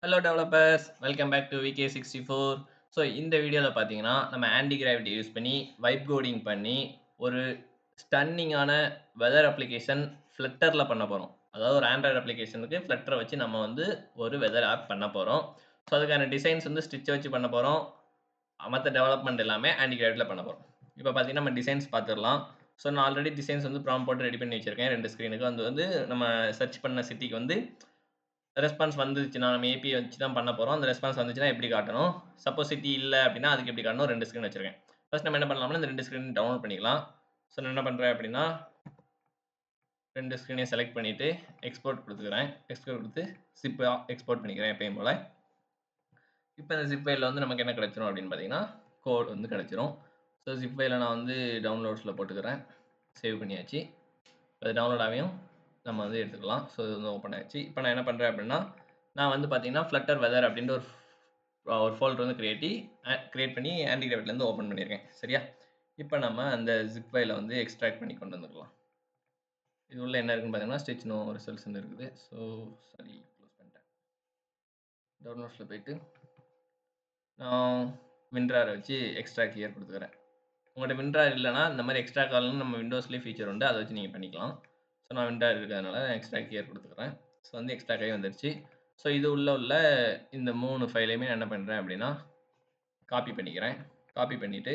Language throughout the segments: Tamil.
Hello developers welcome back to VK64. So இந்த வீடியோவில் பார்த்தீங்கன்னா நம்ம ஆன்டி கிராவிட்டி யூஸ் பண்ணி வைப் கோடிங் பண்ணி ஒரு ஸ்டன்னிங்கான வெதர் அப்ளிகேஷன் ஃப்ளட்டரில் பண்ண போகிறோம். அதாவது ஒரு ஆண்ட்ராய்டு அப்ளிகேஷனுக்கு ஃப்ளட்டரை வச்சு நம்ம வந்து ஒரு வெதர் ஆப் பண்ண போகிறோம். ஸோ அதுக்கான டிசைன்ஸ் வந்து ஸ்டிச்சை வச்சு பண்ண போகிறோம். மற்ற டெவலப்மெண்ட் எல்லாமே ஆன்டி கிராவிட்டியில் பண்ண போகிறோம். இப்போ பார்த்தீங்கன்னா நம்ம டிசைன்ஸ் பார்த்துடலாம். ஸோ நான் ஆல்ரெடி டிசைன்ஸ் வந்து ப்ராம்ப்ட் போட்டு ரெடி பண்ணி வச்சிருக்கேன் 2 ஸ்க்ரீனுக்கு. அது வந்து நம்ம சர்ச் பண்ண சிட்டிக்கு வந்து ரெஸ்பான்ஸ் வந்துச்சுன்னா, நம்ம ஏபிஐ வச்சு தான் பண்ண போறோம். அந்த ரெஸ்பான்ஸ் வந்துச்சுன்னா எப்படி காட்டணும்? சப்போஸ் சிட்டி இல்ல அப்படின்னா, அதுக்கு எப்படி காட்டணும்? 2 ஸ்க்ரீன் வச்சிருக்கேன். ஃபர்ஸ்ட் நம்ம என்ன பண்ணலாம்னா, இந்த 2 ஸ்க்ரீன் டவுன்லோட் பண்ணிக்கலாம். ஸோ நான் என்ன பண்றேன் அப்படின்னா, 2 ஸ்க்ரீனையும் செலக்ட் பண்ணிட்டு, எக்ஸ்போர்ட் குடுத்துக்கிறேன். எக்ஸ்போர்ட் குடுத்து ஜிப்பா எக்ஸ்போர்ட் பண்ணிக்கிறேன் எப்பயும் போல. இப்ப இந்த ஜிப் ஃபைல்ல வந்து நமக்கு என்ன கிடைச்சிரும் அப்படின்னு பார்த்தீங்கன்னா, கோட் வந்து கிடைச்சிரும். ஸோ ஜிப் ஃபைல நான் வந்து டவுன்லோட்ஸ்ல போட்டுக்கிறேன். சேவ் பண்ணியாச்சு. அது டவுன்லோட் ஆகியும் நம்ம வந்து எடுத்துக்கலாம். ஸோ இது வந்து ஓப்பன் ஆயிடுச்சு. இப்போ நான் என்ன பண்ணுறேன் அப்படின்னா, நான் வந்து பார்த்தீங்கன்னா, ஃப்ளட்டர் வெதர் அப்படின்ற ஒரு ஃபோல்டர் வந்து கிரியேட் பண்ணி ஆன்டி கிராவிட்லேருந்து ஓப்பன் பண்ணியிருக்கேன். சரியா? இப்போ நம்ம அந்த ஜிப் ஃபைலை வந்து எக்ஸ்ட்ராக்ட் பண்ணி கொண்டு வந்துக்கலாம். இது உள்ள என்ன இருக்குன்னு பார்த்தீங்கன்னா, ஸ்டிச் நோ ரிசல்ட்ஸ்ன்னு இருக்குது. ஸோ சாரி க்ளோஸ் பண்ணிட்டேன். டவுன்லோட்ஸில் போயிட்டு நான் வின்ராரை வச்சு எக்ஸ்ட்ராக்ட் ஹியர் கொடுத்துக்கிறேன். உங்கள்கிட்ட வின்ரார் இல்லைனா இந்த மாதிரி எக்ஸ்ட்ரா கால்னு நம்ம விண்டோஸ்லேயே ஃபீச்சர் உண்டு. அதை வச்சு நீங்கள் பண்ணிக்கலாம். ஸோ நான் வின்ரார் இருக்கிறதுனால எக்ஸ்ட்ராக்ட் ஹியர் கொடுத்துக்கிறேன். ஸோ வந்து எக்ஸ்ட்ராக்ட் ஆகி வந்துருச்சு. ஸோ இது உள்ள இந்த 3 ஃபைலையுமே நான் என்ன பண்ணுறேன் அப்படின்னா, காப்பி பண்ணிக்கிறேன். காப்பி பண்ணிவிட்டு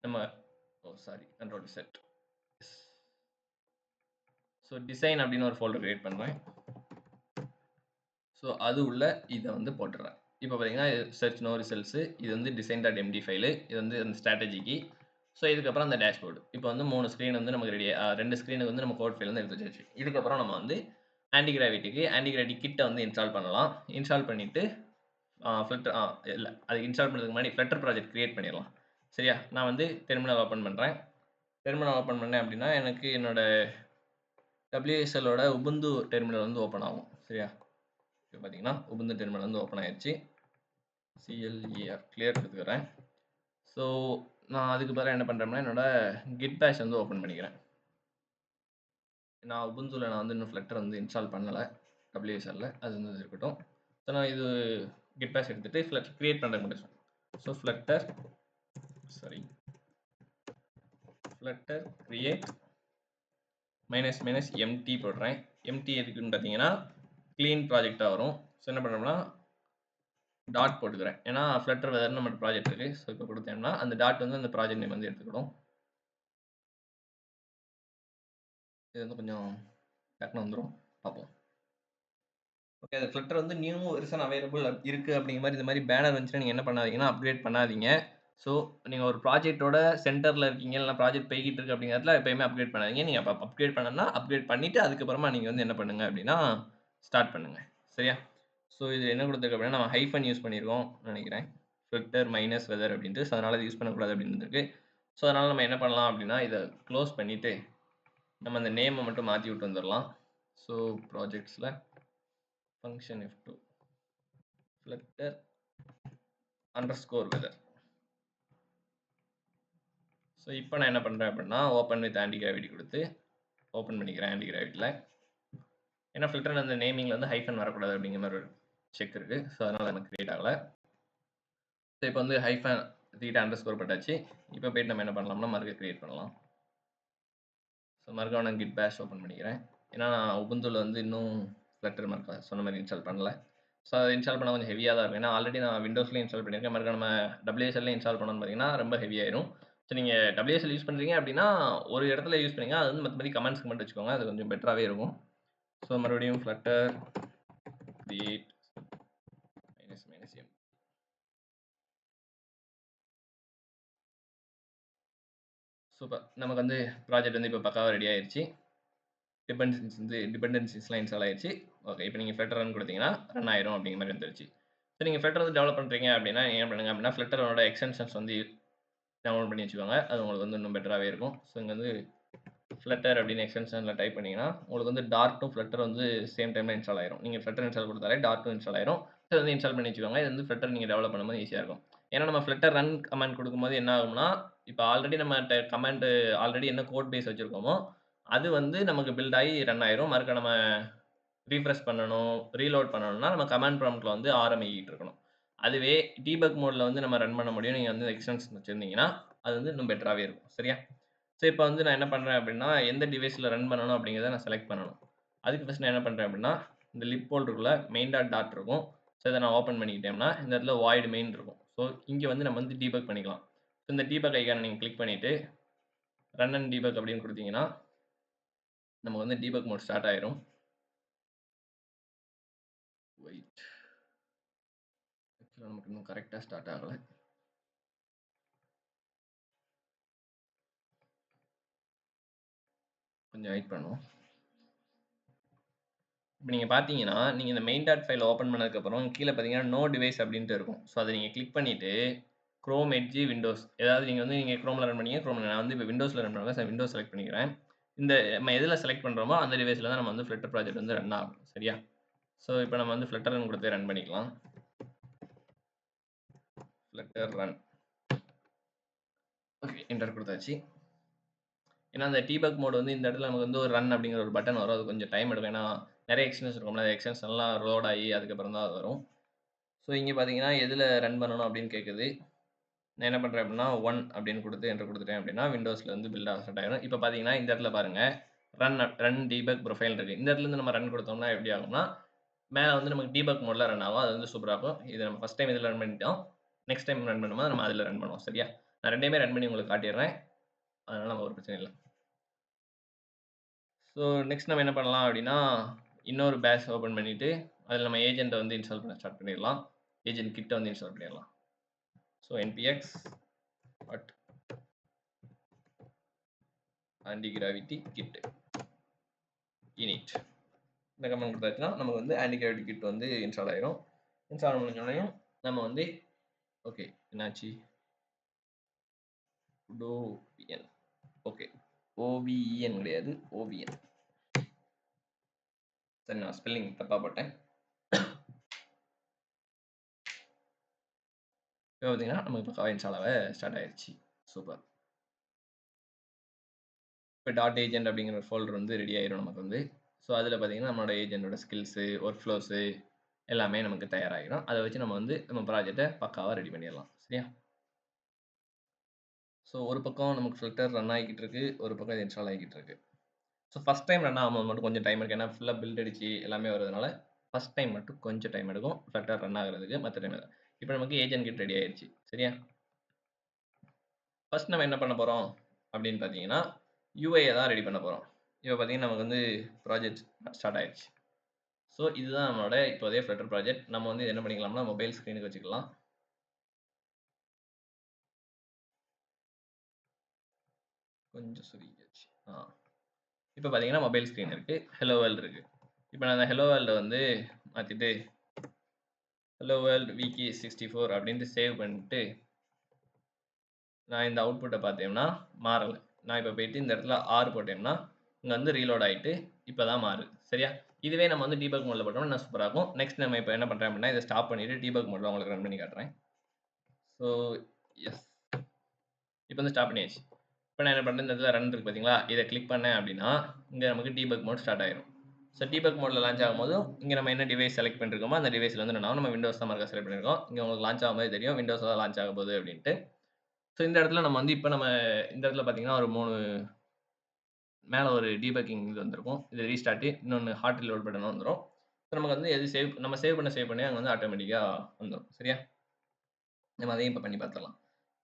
நம்ம கண்ட்ரோல் செட். ஸோ டிசைன் அப்படின்னு ஒரு ஃபோல்டர் கிரியேட் பண்ணுறேன். ஸோ அது உள்ள இதை வந்து போட்டுடுறேன். இப்போ பார்த்தீங்கன்னா சர்ச் நோ ரிசல்ட்ஸு, இது வந்து டிசைன்.md ஃபைலு, இது வந்து அந்த ஸ்ட்ராட்டஜிக்கு. ஸோ இதுக்கப்புறம் அந்த டேஷ்போர்டு. இப்போ வந்து 3 ஸ்க்ரீன் வந்து நமக்கு ரெடி 2 ஸ்க்ரீனுக்கு வந்து நம்ம கோட் ஃபைல் வந்து எடுத்து வச்சாச்சு. இதுக்கப்புறம் நம்ம வந்து ஆன்டி கிராவிட்டி கிட்ட வந்து இன்ஸ்டால் பண்ணலாம். இன்ஸ்டால் பண்ணிவிட்டு ஃப்ளட்டர் இல்ல அது இன்ஸ்டால் பண்ணுறதுக்கு முன்னாடி ஃப்ளட்டர் ப்ராஜெக்ட் கிரியேட் பண்ணிடலாம். சரியா? நான் வந்து டெர்மினல் ஓப்பன் பண்ணுறேன். டெர்மினல் ஓப்பன் பண்ணேன் அப்படின்னா, எனக்கு என்னோட WSLோட உபுண்டு டெர்மினல் வந்து ஓப்பன் ஆகும். சரியா? இப்போ பார்த்தீங்கன்னா உபுண்டு டெர்மினல் வந்து ஓப்பன் ஆயிடுச்சு. கிளியர் கொடுத்துக்கிறேன். ஸோ நான் அதுக்கு பதிலா என்ன பண்ணுறேன்னா, என்னோட கிட் பேஷ் வந்து ஓப்பன் பண்ணிக்கிறேன். நான் உபுண்டுல நான் வந்து இன்னும் ஃப்ளட்டர் வந்து இன்ஸ்டால் பண்ணல. WSLல அது வந்து இருக்கட்டும். ஸோ நான் இது கிட் பேஷ் எடுத்துட்டு ஃப்ளட்டர் கிரியேட் பண்ணுறேன் மட்டும். ஸோ ஃப்ளட்டர் கிரியேட் --empty போடுறேன். எம்டி எதுக்குன்னு பார்த்தீங்கன்னா, க்ளீன் ப்ராஜெக்ட்டா வரும். ஸோ என்ன பண்ணுறோம்னா, டாட் போட்டுக்கிறேன். ஏன்னா ஃப்ளட்டர் வெதர்னு நம்ம ப்ராஜெக்ட் இருக்கு. ஸோ இப்போ கொடுத்தேன்னா அந்த டாட் வந்து அந்த ப்ராஜெக்ட் நேம் வந்து எடுத்துக்கிடும். இது வந்து கொஞ்சம் டக்குனு வந்துரும். பார்ப்போம். ஓகே, அந்த ஃப்ளட்டர் வந்து நியூ வெர்ஷன் அவைலபிள் இருக்கு அப்படிங்கிற மாதிரி இந்த மாதிரி பேனர் வந்துச்சுன்னா நீங்க என்ன பண்ணாதீங்கன்னா, அப்கிரேட் பண்ணாதீங்க. ஸோ நீங்க ஒரு ப்ராஜெக்ட்டோட சென்டர்ல இருக்கீங்க, இல்ல ப்ராஜெக்ட் போய்க்கிட்டு இருக்கு அப்படிங்கிறதுல எப்பயுமே அப்கிரேட் பண்ணாதீங்க. நீங்க அப்ப அப்கிரேட் பண்ணணும்னா, அப்கிரேட் பண்ணிட்டு அதுக்கப்புறமா நீங்க வந்து என்ன பண்ணுங்க அப்படின்னா, ஸ்டார்ட் பண்ணுங்க. சரியா? ஸோ இது என்ன குடுத்துருக்கு அப்படின்னா, நம்ம ஹைஃபன் யூஸ் பண்ணியிருக்கோம் நினைக்கிறேன். ஃப்ளட்டர் மைனஸ் வெதர் அப்படின்ட்டு. ஸோ அதனால இது யூஸ் பண்ணக்கூடாது அப்படின்னு இருக்கு. ஸோ அதனால நம்ம என்ன பண்ணலாம் அப்படின்னா, இத க்ளோஸ் பண்ணிட்டு, நம்ம அந்த நேம மட்டும் மாத்தி விட்டு வந்துரலாம். ஸோ ப்ராஜெக்ட்ஸ்ல function f2 flutter underscore weather. So இப்போ நான் என்ன பண்ணுறேன் அப்படின்னா, ஓப்பன் வித் ஆன்டி கிராவிட்டி கொடுத்து ஓப்பன் பண்ணிக்கிறேன் ஆன்டி கிராவிட்டியில். ஏன்னா ஃபில்டர் அந்த நேமிங்கில் வந்து ஹைஃபன் வரக்கூடாது அப்படிங்கிற மாதிரி ஒரு செக் இருக்குது. ஸோ அதனால் எனக்கு கிரியேட் ஆகலை. ஸோ இப்போ வந்து ஹைஃபன் தீட்டா அண்டர்ஸ்கோர் பட்டாச்சு. இப்போ போய்ட்டு நம்ம என்ன பண்ணலாம்னா மறுக்க கிரியேட் பண்ணலாம். ஸோ மறுக்க நான் கிட் பேஷ் ஓப்பன் பண்ணிக்கிறேன். ஏன்னா நான் உபுண்டுல வந்து இன்னும் ஃப்ளட்டர் மறுக்க சொன்ன மாதிரி இன்ஸ்டால் பண்ணல. ஸோ அதை இன்ஸ்டால் பண்ண கொஞ்சம் ஹெவியாக தான் இருக்கும். ஏன்னா ஆல்ரெடி நான் விண்டோஸ்லேயும் இன்ஸ்டால் பண்ணியிருக்கேன். மறுக்க நம்ம WSLல இன்ஸ்டால் பண்ணோம்னு பார்த்தீங்கன்னா ரொம்ப ஹெவியாயிரும். ஸோ நீங்கள் WSL யூஸ் பண்ணுறீங்க அப்படின்னா ஒரு இடத்துல யூஸ் பண்ணுங்க. அது வந்து மற்றபடி கமெண்ட்ஸ்க்கு மட்டும் வச்சுக்கோங்க. அது கொஞ்சம் பெட்டராகவே இருக்கும். ஸோ மறுபடியும் ஃப்ளட்டர் கிரியேட் -m. சூப்பர். நமக்கு வந்து ப்ராஜெக்ட் வந்து இப்போ பக்காவாக ரெடி ஆயிடுச்சு. டிபெண்டன்சிஸ்லாம் இன்ஸ்டால் ஆயிடுச்சு. ஓகே, இப்போ நீங்கள் ஃப்ளட்டர் ரன் கொடுத்தீங்கன்னா ரன் ஆயிரும் அப்படிங்கிற மாதிரி வந்துருச்சு. ஸோ நீங்கள் ஃப்ளட்டர் வந்து டெவலப் பண்ணுறீங்க அப்படின்னா என்ன பண்ணுங்க அப்படின்னா, ஃப்ளட்டரோட எக்ஸ்டென்ஷன்ஸ் வந்து டவுன்லோட் பண்ணி வச்சுக்கோங்க. அது உங்களுக்கு வந்து இன்னும் பெட்டராகவே இருக்கும். ஸோ இங்கே வந்து ஃப்ளட்டர் அப்படின்னு எக்ஸ்டென்ஷனில் டைப் பண்ணிங்கன்னா உங்களுக்கு வந்து டார்ட்டும் ஃப்ளட்டர் வந்து சேம் டைமில் இன்ஸ்டால் ஆயிரும். நீங்கள் ஃப்ளட்டர் இன்ஸ்டால் கொடுத்தாலே டார்ட்டும் இன்ஸ்டால் ஆயிரும். ஸோ வந்து இன்ஸ்டால் பண்ணி வச்சுக்கோங்க. இது வந்து ஃப்ளட்டர் நீங்கள் டெவலப் பண்ணும்போது ஈஸியாக இருக்கும். ஏன்னா நம்ம ஃப்ளட்டர் ரன் கமாண்ட் கொடுக்கும்போது என்ன ஆகும்னா, இப்போ ஆல்ரெடி நம்ம கமாண்ட் ஆல்ரெடி என்ன கோட் பேஸ் வச்சுருக்கோமோ அது வந்து நமக்கு பில்ட் ஆகி ரன் ஆயிரும். மறுக்க நம்ம ரீஃப்ரெஷ் பண்ணணும், ரீலோட் பண்ணணும்னா நம்ம கமாண்ட் ப்ராம்ப்ட்ல வந்து ஆர்எம் இயக்கிட்டு இருக்கணும். அதுவே டீபக் மோட்ல வந்து நம்ம ரன் பண்ண முடியும். நீங்க வந்து எக்ஸ்டென்ஷன் வச்சிருந்தீங்கன்னா, அது வந்து இன்னும் பெட்டராவே இருக்கும். சரியா? ஸோ இப்ப வந்து நான் என்ன பண்றேன் அப்டின்னா, எந்த டிவைஸ்ல ரன் பண்ணணும் அப்டிங்கிறத நான் செலக்ட் பண்ணணும். அதுக்கு ஃபர்ஸ்ட் நான் என்ன பண்றேன் அப்டின்னா, இந்த லிப் ஹோல்டருக்குள்ள மெயின்.டாட் இருக்கும். ஸோ இத நான் ஓப்பன் பண்ணிக்கிட்டேன்னா, இந்த இடத்துல வாய்ட் மெயின் இருக்கும். ஸோ இங்க வந்து நம்ம வந்து டீபக் பண்ணிக்கலாம். ஸோ இந்த டீபக் ஐகான நீங்க கிளிக் பண்ணிட்டு, ரன் அண்ட் டீபக் அப்டின்னு குடுத்தீங்கன்னா, நமக்கு வந்து டீபக் மோட் ஸ்டார்ட் ஆயிரும். வெயிட். ஆக்சுவலா நமக்கு இன்னும் கரெக்ட்டா ஸ்டார்ட் ஆகல. கொஞ்சம் வெயிட் பண்ணுவோம். இப்ப நீங்க பார்த்தீங்கன்னா, நீங்க இந்த மெயின்.டாட் ஃபைல் ஓப்பன் பண்ணதுக்கப்புறம் கீழ பார்த்தீங்கன்னா, நோ டிவைஸ் அப்டின்ட்டு இருக்கும். ஸோ அத நீங்க கிளிக் பண்ணிட்டு, குரோம், எட்ஜ், விண்டோஸ் ஏதாவது நீங்க குரோம்ல ரன் பண்ணீங்க. நான் வந்து இப்ப விண்டோஸ்ல ரன் பண்ணுவேன். விண்டோஸ் செலக்ட் பண்ணிக்கிறேன். இந்த நம்ம எதுல செலக்ட் பண்றோமோ, அந்த டிவைஸ்ல தான் நம்ம வந்து ஃப்ளட்டர் ப்ராஜெக்ட் வந்து ரன் ஆகும். சரியா? ஸோ இப்ப நம்ம வந்து ஃப்ளட்டர்ன்னு குடுத்து ரன் பண்ணிக்கலாம். Flutter run. ஓகே. என்டர் குடுத்தாச்சு. ஏன்னா, அந்த டீபக் மோட் வந்து இந்த இடத்துல நமக்கு வந்து ஒரு ரன் அப்படிங்கிற ஒரு பட்டன் வரும். அது கொஞ்சம் டைம் எடுக்கும். ஏன்னா, நெறைய எக்ஸ்டென்ஷன் இருக்கும்ல. எக்ஸ்டென்ஷன்லாம் லோட் ஆகி அதுக்கப்புறம் தான் அது வரும். ஸோ இங்க பார்த்தீங்கன்னா, எதுல ரன் பண்ணணும் அப்படின்னு கேட்குது. நான் என்ன பண்றேன் அப்படின்னா, 1 அப்படின்னு குடுத்து என்டர் குடுத்துட்டேன் அப்படின்னா, விண்டோஸ்ல வந்து பில்ட் ஆக ஸ்டார்ட் ஆயிரும். இப்ப பார்த்தீங்கன்னா, இந்த இடத்துல பாருங்க. ரன் டீபக் ப்ரொஃபைல் இருக்கு. இந்த இடத்துலருந்து நம்ம ரன் குடுத்தோம்னா எப்படி ஆகும்னா, மேல வந்து நமக்கு டீபக் மோட்ல ரன் ஆகும். அது வந்து சூப்பரா இருக்கும். இது நம்ம ஃபர்ஸ்ட் டைம் இதுல ரன் பண்ணிட்டோம். நெக்ஸ்ட் டைம் ரன் பண்ணும்போது நம்ம அதுல ரன் பண்ணுவோம். சரியா? நான் 2யுமே ரன் பண்ணி உங்களுக்கு காட்டிர்றேன். அதனால நமக்கு ஒரு பிரச்சனையும் இல்ல. ஸோ நெக்ஸ்ட் நம்ம என்ன பண்ணலாம் அப்படின்னா, இன்னொரு பேஷ் ஓப்பன் பண்ணிட்டு, அதில நம்ம ஏஜென்ட்ட வந்து இன்ஸ்டால் பண்ண ஸ்டார்ட் பண்ணிடலாம். ஏஜென்ட் கிட்ட வந்து இன்ஸ்டால் பண்ணிடலாம். So npx antigravity kit init இந்த கமெண்ட் கொடுத்தாச்சுன்னா, நமக்கு வந்து antigravity kit வந்து இன்ஸ்டால் ஆயிரும். இன்ஸ்டால் முடிஞ்சோனயும் நம்ம வந்து ஓகே என்னாச்சு? sudo vn okay. OVEN கிடையாது. OVN. சரி நான் ஸ்பெல்லிங் தப்பா போட்டேன். இப்போ பார்த்தீங்கன்னா, நமக்கு பக்காவா இன்ஸ்டால் ஆக ஸ்டார்ட் ஆயிருச்சு. சூப்பர். இப்போ டாட் ஏஜென்ட் அப்படிங்கிற ஒரு ஃபோல்டர் வந்து ரெடி ஆயிரும் நமக்கு வந்து. ஸோ அதில பார்த்தீங்கன்னா, நம்மளோட ஏஜென்ட்டோட ஸ்கில்ஸு, ஒர்க் ஃப்ளோஸு எல்லாமே நமக்கு தயாராகிரும். அத வச்சு நம்ம வந்து நம்ம ப்ராஜெக்ட்ட பக்காவா ரெடி பண்ணிடலாம். சரியா? ஸோ ஒரு பக்கம் நமக்கு ஃபில்டர் ரன் ஆகிக்கிட்டு இருக்கு. ஒரு பக்கம் இது இன்ஸ்டால் ஆகிக்கிட்டு இருக்கு. ஸோ ஃபர்ஸ்ட் டைம் ரன் ஆகும்போது மட்டும் கொஞ்சம் டைம் எடுக்கும். ஏன்னா ஃபுல்லா பில்ட் அடிச்சு எல்லாமே வரதுனால, ஃபர்ஸ்ட் டைம் மட்டும் கொஞ்சம் டைம் எடுக்கும். ஃபில்டர் ரன் ஆகுறதுக்கு. மத்த டைம் இப்போ நமக்கு ஏஜென்ட் கிட் ரெடி ஆயிருச்சு. சரியா? ஃபர்ஸ்ட் நம்ம என்ன பண்ண போறோம் அப்படின்னு பார்த்தீங்கன்னா, யுஐய தான் ரெடி பண்ண போறோம். இப்போ பார்த்தீங்கன்னா, நமக்கு வந்து ப்ராஜெக்ட் ஸ்டார்ட் ஆயிருச்சு. ஸோ இதுதான் நம்மளோட இப்போதைய ஃப்ளட்டர் ப்ராஜெக்ட். நம்ம வந்து என்ன பண்ணிக்கலாம்னா, மொபைல் ஸ்க்ரீனுக்கு வச்சுக்கலாம். கொஞ்சம் சுருங்கிருச்சு. இப்போ பார்த்தீங்கன்னா, மொபைல் ஸ்க்ரீன் இருக்கு. ஹெலோ வேர்ல்ட் இருக்கு. இப்போ நான் அந்த ஹெலோ வேர்ல்ட வந்து மாத்திட்டு, ஹெலோ வேர்ல்ட் விகே64 அப்படின்ட்டு சேவ் பண்ணிட்டு, நான் இந்த அவுட்புட்ட பார்த்தேன்னா மாறல. நான் இப்போ போயிட்டு இந்த இடத்துல 6 போட்டேன்னா, இங்க வந்து ரீலோட் ஆயிட்டு, இப்போ தான் மாறுது. சரியா? இதுவே நம்ம வந்து டீபக் மோட்ல போட்டோம்னா இன்னும் சூப்பரா இருக்கும். நெக்ஸ்ட் நம்ம இப்போ என்ன பண்றேன் அப்படின்னா, இத ஸ்டாப் பண்ணிட்டு டீபக் மோட்ல உங்களுக்கு ரன் பண்ணி காட்டுறேன். So yes. இப்போ வந்து ஸ்டாப் பண்ணியாச்சு. இப்போ நான் என்ன பண்றேன், இந்த இடத்துல ரன் இருக்கு பார்த்தீங்களா? இத கிளிக் பண்ணேன் அப்படின்னா, இங்க நமக்கு டீபக் மோட் ஸ்டார்ட் ஆயிரும். ஸோ டீபக் மோட்ல லான்ச் ஆகும்போது, இங்க நம்ம என்ன டிவைஸ் செலக்ட் பண்ணியிருக்கோமோ, அந்த டிவைஸ்ல வந்து என்ன ஆகும், நம்ம விண்டோஸ் தான் மார்க்கா செலக்ட் பண்ணியிருக்கோம். இங்க உங்களுக்கு லான்ச் ஆகும் போது தெரியும். விண்டோஸ்ல தான் லான்ச் ஆக போகுது அப்படின்ட்டு. ஸோ இந்த இடத்துல நம்ம வந்து இப்ப நம்ம இந்த இடத்துல பார்த்தீங்கன்னா, ஒரு 3 மேல ஒரு டீபக்கிங் இது வந்திருக்கும். இது ரீஸ்டார்ட் இன்னொன்னு ஹார்ட் ரீலோட் பட்டன் வந்துரும். ஸோ நமக்கு வந்து எது நம்ம சேவ் பண்ணி அங்க வந்து ஆட்டோமேட்டிக்கா வந்துரும். சரியா? நம்ம அதையும் இப்ப பண்ணி பார்த்துரலாம்.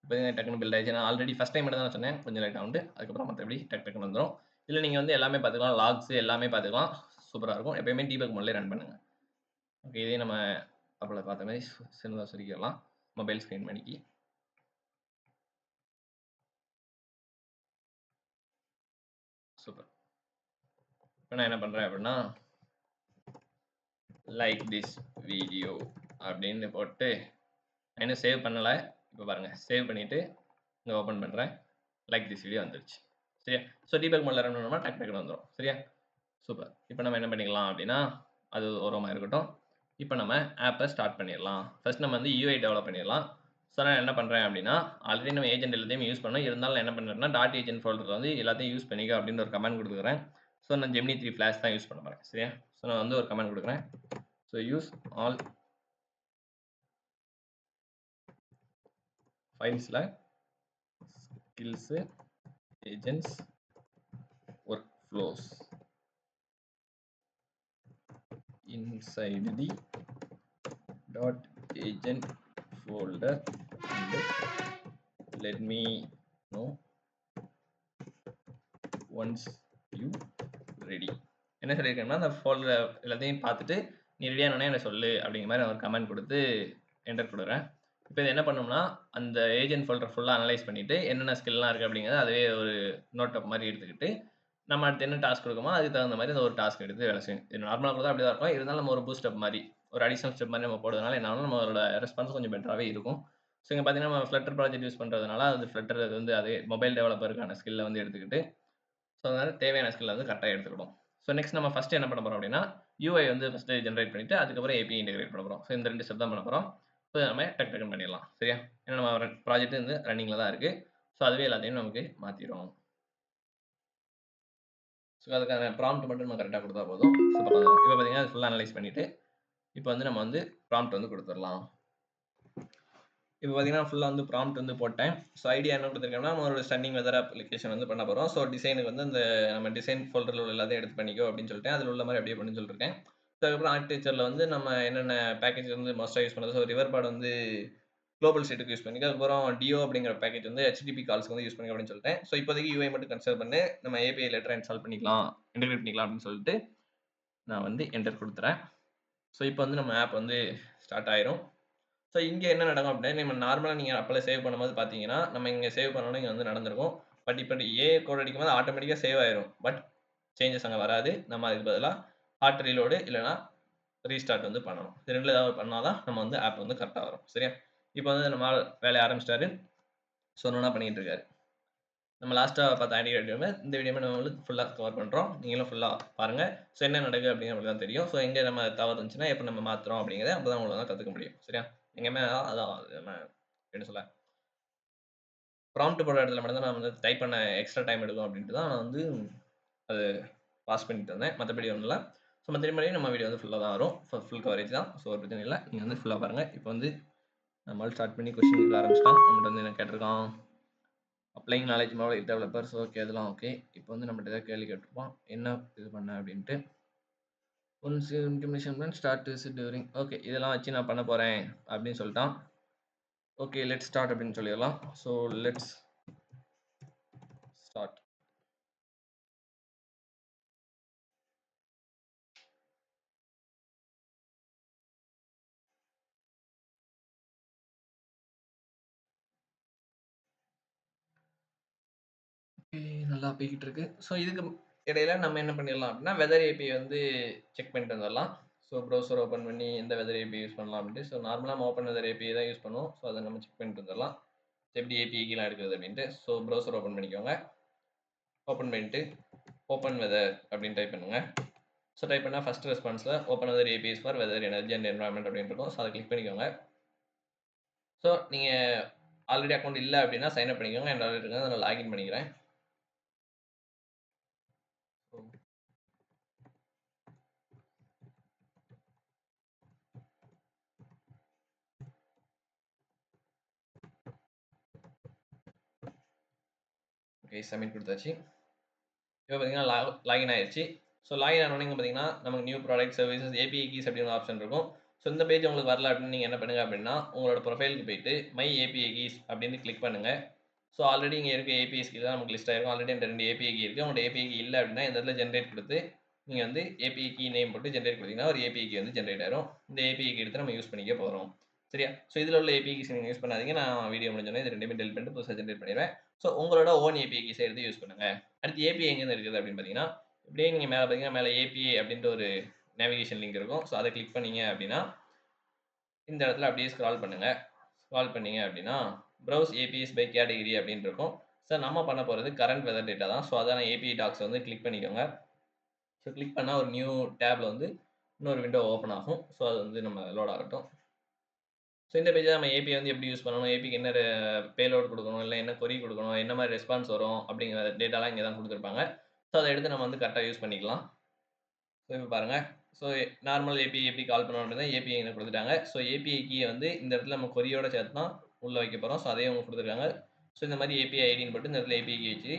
இப்ப டக்குனு பில்ட் ஆயிடுச்சு. நான் ஆல்ரெடி ஃபர்ஸ்ட் டைம் மட்டும் தான் சொன்னேன். கொஞ்சம் லேட் ஆகும்ன்ட்டு. அதுக்கப்புறம் மத்தபடி டக்குன்னு வந்துரும். இதுல நீங்க வந்து எல்லாமே பார்த்துக்கலாம். லாக்ஸ் எல்லாமே பார்த்துக்கலாம். சூப்பரா இருக்கும். எப்பயுமே டீபக் மோட்லயே ரன் பண்ணுங்க. ஓகே. இதே நம்ம அப்பல பார்த்த மாரி சின்னதா சுருக்கிடலாம். மொபைல் ஸ்க்ரீன் மணிக்கு. சூப்பர். இப்ப நான் என்ன பண்றேன் அப்படின்னா, லைக் திஸ் வீடியோ அப்படின்னு போட்டு நான் இன்னும் சேவ் பண்ணல. இப்ப பாருங்க. சேவ் பண்ணிட்டு இங்க ஓப்பன் பண்றேன். லைக் திஸ் வீடியோ வந்துருச்சு. சரியா? ஸோ டீபக் மோட்ல ரன் பண்ணோம்னா டக்குனு வந்துரும். சரியா? சூப்பர். இப்ப நம்ம என்ன பண்ணிக்கலாம் அப்படின்னா, அது ஓரமா இருக்கட்டும். இப்ப நம்ம ஆப்ப ஸ்டார்ட் பண்ணிறலாம். ஃபர்ஸ்ட் நம்ம வந்து யுஐ டெவலப் பண்ணிறலாம். ஸோ நான் என்ன பண்றேன் அப்படின்னா, ஆல்ரெடி நம்ம ஏஜென்ட் எல்லாத்தையும் யூஸ் பண்ணோம். இருந்தாலும் நான் என்ன பண்றேன்னா, டாட் ஏஜென்ட் ஃபோல்டர்ல வந்து எல்லாத்தையும் யூஸ் பண்ணிக்க அப்படின்னு ஒரு கமாண்ட் குடுத்துக்கிறேன். ஸோ நான் ஜெமினி 3 ஃபிளாஷ் தான் யூஸ் பண்ண போறேன். சரியா? ஸோ நான் வந்து ஒரு கமெண்ட் கொடுக்குறேன். ஸோ யூஸ் ஆல் ஃபைல்ஸில் skills agents work flows inside the .agent folder and let me know once you ready. என்ன சொல்லியிருக்கேன்னா, அந்த ஃபோல்டர் எல்லாத்தையும் பார்த்துட்டு நீ ரெடியானோடனே எனக்கு சொல்லு அப்படிங்கிற மாதிரி நான் ஒரு கமெண்ட் கொடுத்து என்டர் கொடுக்குறேன். இப்போ இது என்ன பண்ணோம்னா, அந்த ஏஜென்ட் ஃபோல்டர் ஃபுல்லாக அனலைஸ் பண்ணிவிட்டு என்னென்ன ஸ்கில்லாம் இருக்குது அப்படிங்கிறத அதுவே ஒரு நோட் அப் மாதிரி எடுத்துக்கிட்டு நம்ம அடுத்து என்ன டாஸ்க் கொடுக்குமோ அதுக்கு தகுந்த மாதிரி அந்த ஒரு டாஸ்க் எடுத்து வேலை செய்யும். இது நார்மலாக கூட அப்படி தான் இருக்கும். இருந்தாலும் நம்ம ஒரு பூஸ்ட் அப் மாதிரி ஒரு அடிஷனல் ஸ்டெப் மாதிரி நம்ம போடுறதுனால என்ன ஆகும், நம்மளோட ரெஸ்பான்ஸ் கொஞ்சம் பெட்டராகவே இருக்கும். ஸோ இங்கே பார்த்தீங்கன்னா நம்ம ஃப்ளட்டர் ப்ராஜெக்ட் யூஸ் பண்ணுறதுனால அது ஃப்ளட்டர் அது வந்து அதே மொபைல் டெவலப்பருக்கான ஸ்கில்லை வந்து எடுத்துக்கிட்டு ஸோ அதனால் தேவையான ஸ்கில்லை வந்து கரெக்டாக எடுத்துக்கிடும். ஸோ நெக்ஸ்ட் நம்ம ஃபஸ்ட்டு என்ன பண்ண போகிறோம் அப்படின்னா, யூஐ வந்து ஃபஸ்ட்டு ஜென்ரேட் பண்ணிவிட்டு அதுக்கப்புறம் ஏபிஐ இன்டெகிரேட் பண்ண போகிறோம். ஸோ இந்த 2 ஸ்டெப் தான் பண்ண போகிறோம். ஸோ நம்ம டக்குன்னு பண்ணிடலாம். சரியா? ஏன்னா நம்ம ப்ராஜெக்ட் வந்து ரன்னிங்கில் தான் இருக்குது. ஸோ அதுவே எல்லாத்தையும் நமக்கு மாற்றிடும். ஸோ அதுக்கான ப்ராம்ப்ட் மட்டும் நம்ம கரெக்டாக கொடுத்தா போதும். ஸோ இப்போ பார்த்தீங்கன்னா அது ஃபுல்லாக அனலைஸ் பண்ணிவிட்டு இப்போ வந்து நம்ம வந்து ப்ராம்ப்ட் வந்து கொடுத்துடலாம். இப்போ பார்த்தீங்கன்னா ஃபுல்லாக வந்து ப்ராம்ப்ட் வந்து போட்டேன். ஸோ ஐடியா என்ன கொடுத்துருக்கேன்னா, நம்ம ஒரு ஸ்டன்னிங் வெதர் அப்ளிகேஷன் வந்து பண்ண போகிறோம். ஸோ டிசைனுக்கு வந்து அந்த நம்ம டிசைன் ஃபோல்டரில் உள்ள எல்லாத்தையும் எடுத்து பண்ணிக்கோ அப்படின்னு சொல்லிட்டு அதில் உள்ள மாதிரி அப்படியே பண்ணி சொல்லியிருக்கேன். ஸோ அதுக்கப்புறம் ஆர்கிடெக்சரில் வந்து நம்ம என்னென்ன பேக்கேஜ் வந்து மோஸ்ட்டாக யூஸ் பண்ணுறது. ஸோ ரிவர் பாட் வந்து குளோபல் ஸ்டேட்டுக்கு யூஸ் பண்ணிக்க. அதுக்கப்புறம் டியோ அப்படிங்கிற பேக்கேஜ் வந்து HTTP கால்ஸ்க்கு வந்து யூஸ் பண்ணிக்க அப்படின்னு சொல்லிட்டேன். ஸோ இப்போதைக்கு யூஐ மட்டும் கன்சிடர் பண்ணி நம்ம API லெட்டரை இன்ஸ்டால் பண்ணிக்கலாம், இன்டெகிரேட் பண்ணிக்கலாம் அப்படின்னு சொல்லிட்டு நான் வந்து என்டர் கொடுத்துறேன். ஸோ இப்போ வந்து நம்ம ஆப் வந்து ஸ்டார்ட் ஆயிரும். ஸோ இங்கே என்ன நடக்கும் அப்படின்னா, நம்ம நார்மலாக நீங்கள் அப்போல சேவ் பண்ணும்போது பார்த்தீங்கன்னா, நம்ம இங்கே சேவ் பண்ணோன்னே இங்கே வந்து நடந்திருக்கும். பட் இப்போ கோட் அடிக்கும்போது ஆட்டோமேட்டிக்காக சேவ் ஆயிரும். பட் சேஞ்சஸ் அங்கே வராது. நம்ம அதுக்கு பதிலாக ஹார்ட் ரீலோடு இல்லைனா ரீஸ்டார்ட் வந்து பண்ணணும். இது 2ல ஏதாவது பண்ணால் தான் நம்ம வந்து ஆப் வந்து கரெக்டாக வரும். சரியா? இப்போ வந்து நம்ம வேலையை ஆரம்பிச்சிட்டாரு. ஸோ ஒன்றா பண்ணிகிட்டு இருக்காரு. நம்ம லாஸ்ட்டாக பார்த்த ஆன்டிகிரேட் இந்த வீடியோமே நம்ம வந்து ஃபுல்லாக கவர் பண்ணுறோம். நீங்களும் ஃபுல்லாக பாருங்கள். ஸோ என்ன நடக்குது அப்படின்னு நம்மளுக்கு தான் தெரியும். ஸோ எங்கே நம்ம தவறு இருந்துச்சுன்னா எப்போ நம்ம மாற்றுறோம் அப்படிங்கிறத அப்போ தான் உங்களுக்கு தான் கற்றுக்க முடியும். சரியா? எங்கேயுமே அதான் நம்ம என்ன சொல்ல, ப்ராம்ப்ட் போடுற இடத்துல மட்டும் தான் நான் வந்து டைப் பண்ண எக்ஸ்ட்ரா டைம் எடுக்கும் அப்படின்ட்டு தான் நான் வந்து அது பாஸ் பண்ணிட்டு இருந்தேன். மற்றபடி ஒன்றும் இல்லை. ஸோ மற்றபடி நம்ம வீடியோ வந்து ஃபுல்லாக தான் வரும். ஃபுல் கவரேஜ் தான். ஸோ ஒரு பிரச்சனை இல்லை. நீங்கள் வந்து ஃபுல்லாக பாருங்கள். இப்போ வந்து நம்மளால் ஸ்டார்ட் பண்ணி கொஸ்டின் கேட்க ஆரம்பிச்சிட்டான். நம்மகிட்ட வந்து என்ன கேட்டிருக்கான், அப்ளைங் நாலேஜ் மாடல் டெவலப்பர்ஸ். ஓகே, அதெல்லாம் ஓகே. இப்போ வந்து நம்மகிட்ட ஏதாவது கேள்வி கேட்டிருப்பான், என்ன இது பண்ண அப்படின்ட்டு. Once implementation plan start is during. Okay, இதெல்லாம் வச்சு நான் பண்ண போகிறேன் அப்படின்னு சொல்லிட்டான். ஓகே, லெட்ஸ் ஸ்டார்ட் அப்படின்னு சொல்லிடலாம். So let's start. நல்லா போய்கிட்டு இருக்கு. ஸோ இதுக்கு இடையில நம்ம என்ன பண்ணிடலாம் அப்படின்னா, வெதர் ஏபிஐ வந்து செக் பண்ணிட்டு வந்துடலாம். ஸோ ப்ரௌசர் ஓப்பன் பண்ணி எந்த வெதர் ஏபிஐ யூஸ் பண்ணலாம் அப்படின்ட்டு. ஸோ நார்மலாக நம்ம ஓப்பன் வெதர் ஏபிஐ தான் யூஸ் பண்ணுவோம். ஸோ அதை நம்ம செக் பண்ணிட்டு வந்துடலாம். எப்படி ஏபிஐ கீழே எடுக்குது அப்படின்ட்டு. ஸோ ப்ரௌசர் ஓப்பன் பண்ணிக்கோங்க. ஓப்பன் பண்ணிட்டு ஓப்பன் வெதர் அப்படின்னு டைப் பண்ணுங்க. ஸோ டைப் பண்ணால் ஃபஸ்ட் ரெஸ்பான்ஸில் open weather APIs for weather energy and environment அப்படின்னு இருக்கும். ஸோ அதை கிளிக் பண்ணிக்கோங்க. ஸோ நீங்கள் ஆல்ரெடி அக்கௌண்ட் இல்லை அப்படின்னா சைன் அப் பண்ணிக்கோங்க. என் ஆல்ரெடி இருக்குது, நான் லாகின் பண்ணிக்கிறேன். ஓகே, சப்மிட் கொடுத்தாச்சு. இப்போ பார்த்தீங்கன்னா லாகின் ஆயிடுச்சு. ஸோ லாகின் ஆனோடனே பார்த்தீங்கன்னா நமக்கு new product services API keys அப்படின்னு ஆப்ஷன் இருக்கும். ஸோ இந்த பேஜ் உங்களுக்கு வரல அப்படின்னு நீங்கள் என்ன பண்ணுங்கள் அப்படின்னா, உங்களோட ப்ரொஃபைலுக்கு போயிட்டு மை ஏபிஐ கீஸ் அப்படின்னு கிளிக் பண்ணுங்கள். ஸோ ஆல்ரெடி இங்கே இருக்க ஏபிஐ கீ தான் நமக்கு லிஸ்ட் ஆயிருக்கும். ஆல்ரெடி இந்த 2 ஏபிஐ கீ இருக்குது. உங்களோட ஏபிஐ கீ இல்லை அப்படின்னா இந்த இடத்துல ஜென்ரேட் கொடுத்து நீங்கள் வந்து ஏபிஐ கீ நேம் போட்டு ஜென்ரேட் கொடுத்தீங்கன்னா ஒரு ஏபிஐ கீ வந்து ஜென்ரேட் ஆயிரும். இந்த ஏபிஐ கீ எடுத்து நம்ம யூஸ் பண்ணிக்க போகிறோம். சரியா? ஸோ இதில் உள்ள ஏபிஐ கீஸ் நீங்கள் யூஸ் பண்ணாதீங்க. நான் வீடியோ முடிஞ்சோடனே இது 2மே டெலிட் பண்ணிட்டு புதுசாக ஜென்ரேட் பண்ணிடுவேன். ஸோ உங்களோட ஓன் ஏபிஐ கீஸை எடுத்து யூஸ் பண்ணுங்கள். அடுத்து ஏபிஐ எங்கேருந்து இருக்குது அப்படின்னு பார்த்தீங்கன்னா, இப்படியே நீங்கள் மேலே பார்த்தீங்கன்னா மேலே ஏபிஐ அப்படின்ற ஒரு நேவிகேஷன் லிங்க் இருக்கும். ஸோ அதை கிளிக் பண்ணீங்க அப்படின்னா இந்த இடத்துல அப்படியே ஸ்க்ரால் பண்ணுங்கள். ஸ்க்ரால் பண்ணீங்க அப்படின்னா ப்ரௌஸ் ஏபிஎஸ் பை கேட்டகிரி அப்படின்னு இருக்கும். ஸோ நம்ம பண்ண போகிறது கரண்ட் வெதர் டேட்டா தான். ஸோ அதான் ஏபிஐ டாக்ஸ் வந்து கிளிக் பண்ணிக்கோங்க. ஸோ கிளிக் பண்ணால் ஒரு நியூ டேப்பில் வந்து இன்னொரு விண்டோ ஓப்பன் ஆகும். ஸோ அது வந்து நம்ம லோட் ஆகட்டும். ஸோ இந்த பேஜில் நம்ம ஏபிஐ வந்து எப்படி யூஸ் பண்ணணும், ஏபிக்கு என்ன பேலோட் கொடுக்கணும், இல்லை என்ன கொரி கொடுக்கணும், என்ன மாதிரி ரெஸ்பான்ஸ் வரும் அப்படிங்கிற டேட்டாலாம் இங்கே தான் கொடுத்துருப்பாங்க. ஸோ அதை எடுத்து நம்ம வந்து கரெக்டாக யூஸ் பண்ணிக்கலாம். ஸோ இப்போ பாருங்கள், ஸோ நார்மல் ஏபிஐ எப்படி கால் பண்ணணும் அப்படின்னா ஏபிஐ எனக்கு கொடுத்துட்டாங்க. ஸோ ஏபிஐ கீயை வந்து இந்த இடத்துல நம்ம கொரியோட சேர்த்து தான் உள்ள வைக்க போகிறோம். ஸோ அதையும் அவங்க கொடுத்துருக்காங்க. ஸோ இந்த மாதிரி ஏபிஐ ஐடின்னு போட்டு இந்த இடத்துல ஏபிஐ கீ வச்சு